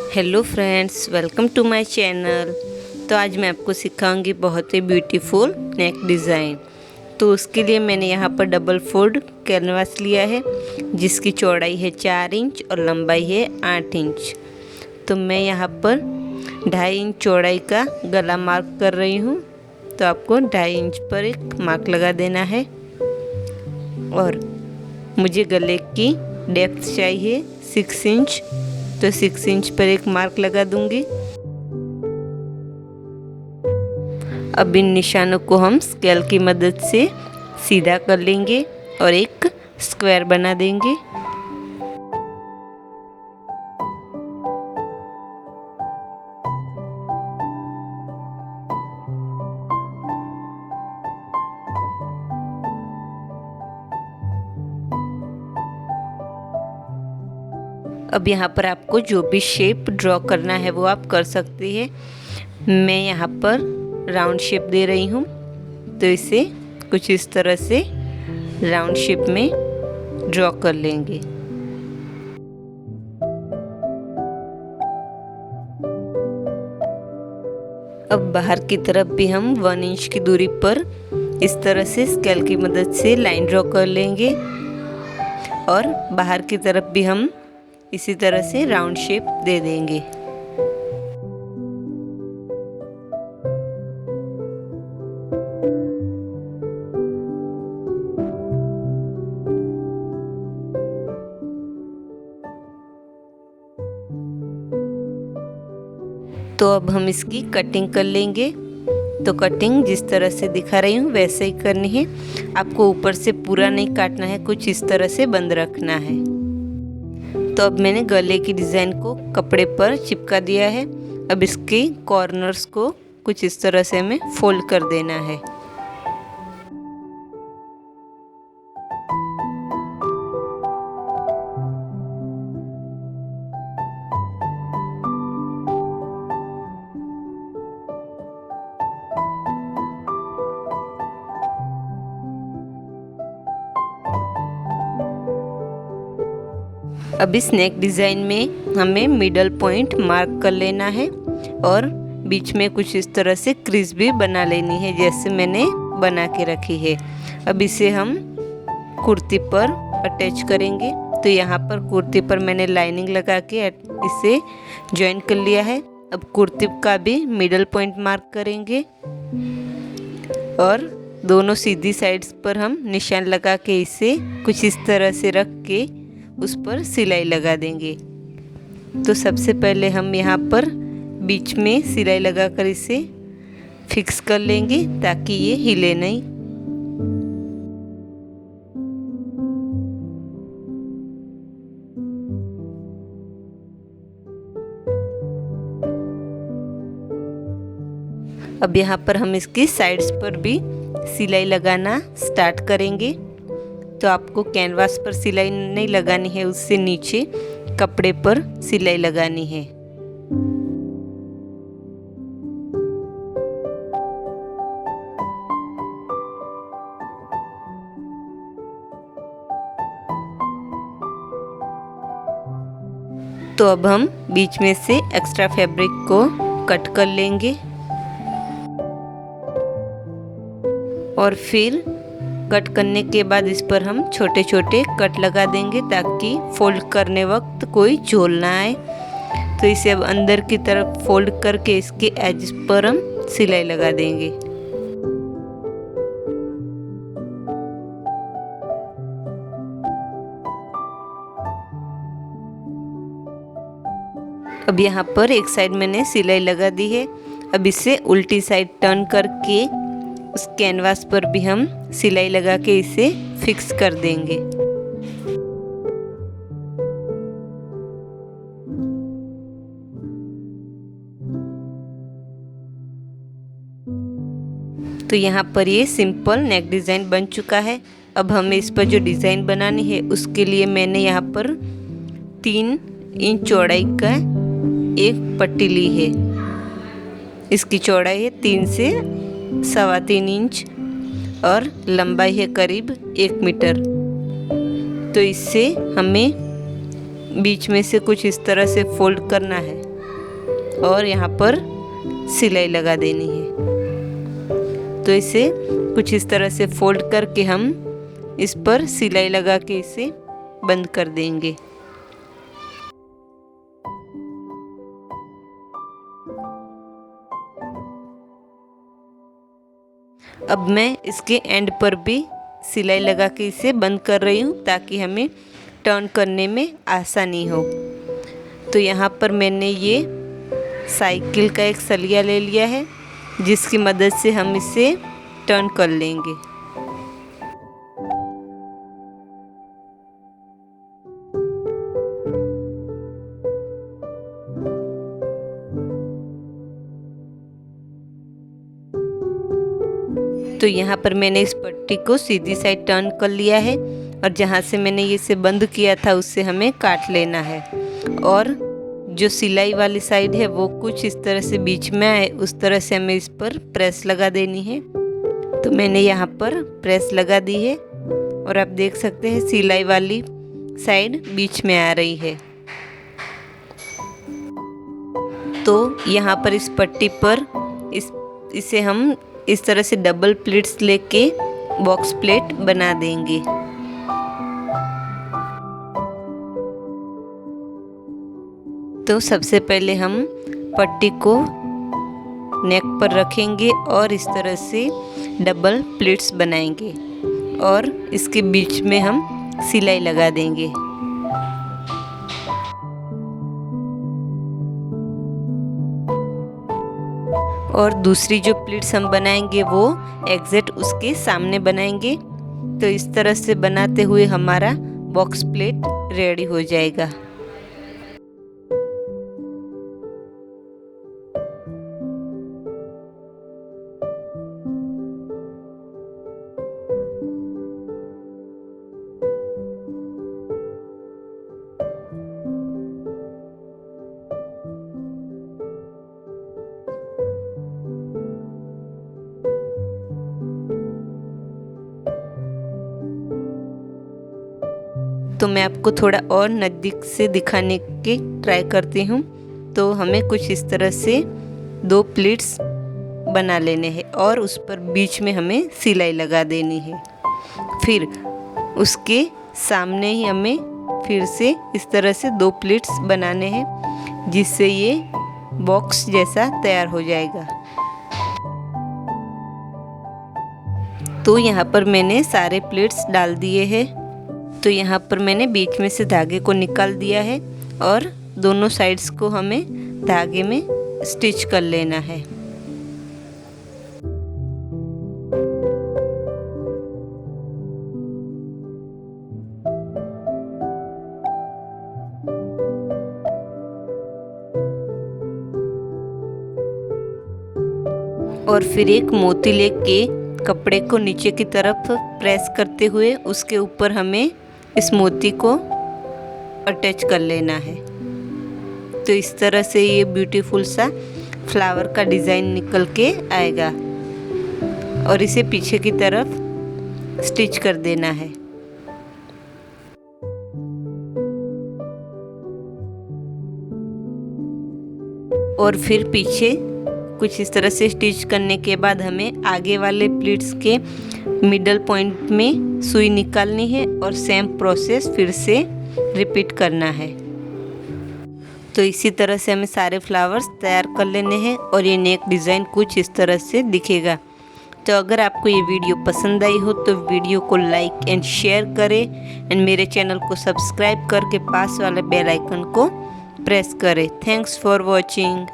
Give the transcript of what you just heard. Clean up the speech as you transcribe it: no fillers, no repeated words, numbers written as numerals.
Hello friends, welcome to my channel. तो आज मैं आपको सिखाऊंगी बहुत ही ब्यूटीफुल नेक डिज़ाइन। तो उसके लिए मैंने यहाँ पर डबल फोल्ड कैनवास लिया है, जिसकी चौड़ाई है 4 इंच और लंबाई है 8 इंच। तो मैं यहाँ पर 2.5 इंच चौड़ाई का गला मार्क कर रही हूँ। तो आपको 2.5 इंच पर एक मार्क लगा देना है। और मुझे गले की डेप्थ चाहिए 6 इंच, तो 6 इंच पर एक मार्क लगा दूंगी। अब इन निशानों को हम स्केल की मदद से सीधा कर लेंगे और एक स्क्वायर बना देंगे। अब यहाँ पर आपको जो भी शेप ड्रॉ करना है वो आप कर सकते हैं। मैं यहाँ पर राउंड शेप दे रही हूँ, तो इसे कुछ इस तरह से राउंड शेप में ड्रॉ कर लेंगे। अब बाहर की तरफ भी हम 1 इंच की दूरी पर इस तरह से स्केल की मदद से लाइन ड्रॉ कर लेंगे और बाहर की तरफ भी हम इसी तरह से राउंड शेप दे देंगे। तो अब हम इसकी कटिंग कर लेंगे। तो कटिंग जिस तरह से दिखा रही हूँ वैसे ही करनी है। आपको ऊपर से पूरा नहीं काटना है, कुछ इस तरह से बंद रखना है। तो अब मैंने गले की डिज़ाइन को कपड़े पर चिपका दिया है। अब इसके कॉर्नर्स को कुछ इस तरह से हमें फोल्ड कर देना है। अब इस नेक डिज़ाइन में हमें मिडल पॉइंट मार्क कर लेना है और बीच में कुछ इस तरह से क्रीज भी बना लेनी है, जैसे मैंने बना के रखी है। अब इसे हम कुर्ती पर अटैच करेंगे। तो यहाँ पर कुर्ती पर मैंने लाइनिंग लगा के इसे जॉइन कर लिया है। अब कुर्ती का भी मिडल पॉइंट मार्क करेंगे और दोनों सीधी साइड्स पर हम निशान लगा के इसे कुछ इस तरह से रख के उस पर सिलाई लगा देंगे। तो सबसे पहले हम यहाँ पर बीच में सिलाई लगाकर इसे फिक्स कर लेंगे ताकि ये हिले नहीं। अब यहाँ पर हम इसकी साइड्स पर भी सिलाई लगाना स्टार्ट करेंगे। तो आपको कैनवास पर सिलाई नहीं लगानी है, उससे नीचे कपड़े पर सिलाई लगानी है। तो अब हम बीच में से एक्स्ट्रा फैब्रिक को कट कर लेंगे और फिर कट करने के बाद इस पर हम छोटे छोटे कट लगा देंगे ताकि फोल्ड करने वक्त कोई झोल ना आए। तो इसे अब अंदर की तरफ फोल्ड करके इसके एज पर हम सिलाई लगा देंगे। अब यहाँ पर एक साइड मैंने सिलाई लगा दी है। अब इसे उल्टी साइड टर्न करके उस कैनवास पर भी हम सिलाई लगा के इसे फिक्स कर देंगे। तो यहाँ पर ये सिंपल नेक डिज़ाइन बन चुका है। अब हमें इस पर जो डिज़ाइन बनानी है उसके लिए मैंने यहाँ पर 3 इंच चौड़ाई का एक पट्टी ली है। इसकी चौड़ाई है 3 से 3.25 इंच और लंबाई है करीब 1 मीटर। तो इससे हमें बीच में से कुछ इस तरह से फोल्ड करना है और यहाँ पर सिलाई लगा देनी है। तो इसे कुछ इस तरह से फोल्ड करके हम इस पर सिलाई लगा के इसे बंद कर देंगे। अब मैं इसके एंड पर भी सिलाई लगा के इसे बंद कर रही हूँ ताकि हमें टर्न करने में आसानी हो। तो यहाँ पर मैंने ये साइकिल का एक सलिया ले लिया है जिसकी मदद से हम इसे टर्न कर लेंगे। तो यहाँ पर मैंने इस पट्टी को सीधी साइड टर्न कर लिया है और जहाँ से मैंने इसे बंद किया था उससे हमें काट लेना है। और जो सिलाई वाली साइड है वो कुछ इस तरह से बीच में आए उस तरह से हमें इस पर प्रेस लगा देनी है। तो मैंने यहाँ पर प्रेस लगा दी है और आप देख सकते हैं सिलाई वाली साइड बीच में आ रही है। तो यहाँ पर इस पट्टी पर इसे हम इस तरह से डबल प्लीट्स लेके बॉक्स प्लेट बना देंगे। तो सबसे पहले हम पट्टी को नेक पर रखेंगे और इस तरह से डबल प्लीट्स बनाएंगे और इसके बीच में हम सिलाई लगा देंगे। और दूसरी जो प्लीट्स हम बनाएंगे वो एग्जैक्ट उसके सामने बनाएंगे। तो इस तरह से बनाते हुए हमारा बॉक्स प्लेट रेडी हो जाएगा। तो मैं आपको थोड़ा और नज़दीक से दिखाने की ट्राई करती हूँ। तो हमें कुछ इस तरह से 2 प्लीट्स बना लेने हैं और उस पर बीच में हमें सिलाई लगा देनी है। फिर उसके सामने ही हमें फिर से इस तरह से 2 प्लीट्स बनाने हैं जिससे ये बॉक्स जैसा तैयार हो जाएगा। तो यहाँ पर मैंने सारे प्लीट्स डाल दिए हैं। तो यहाँ पर मैंने बीच में से धागे को निकाल दिया है और दोनों साइड्स को हमें धागे में स्टिच कर लेना है। और फिर एक मोती लेके कपड़े को नीचे की तरफ प्रेस करते हुए उसके ऊपर हमें इस मोती को अटैच कर लेना है। तो इस तरह से ये ब्यूटीफुल सा फ्लावर का डिज़ाइन निकल के आएगा और इसे पीछे की तरफ स्टिच कर देना है। और फिर पीछे कुछ इस तरह से स्टिच करने के बाद हमें आगे वाले प्लीट्स के मिडल पॉइंट में सुई निकालनी है और सेम प्रोसेस फिर से रिपीट करना है। तो इसी तरह से हमें सारे फ्लावर्स तैयार कर लेने हैं और ये नेक डिज़ाइन कुछ इस तरह से दिखेगा। तो अगर आपको ये वीडियो पसंद आई हो तो वीडियो को लाइक एंड शेयर करें एंड मेरे चैनल को सब्सक्राइब करके पास वाले बेल आइकन को प्रेस करें। Thanks for watching.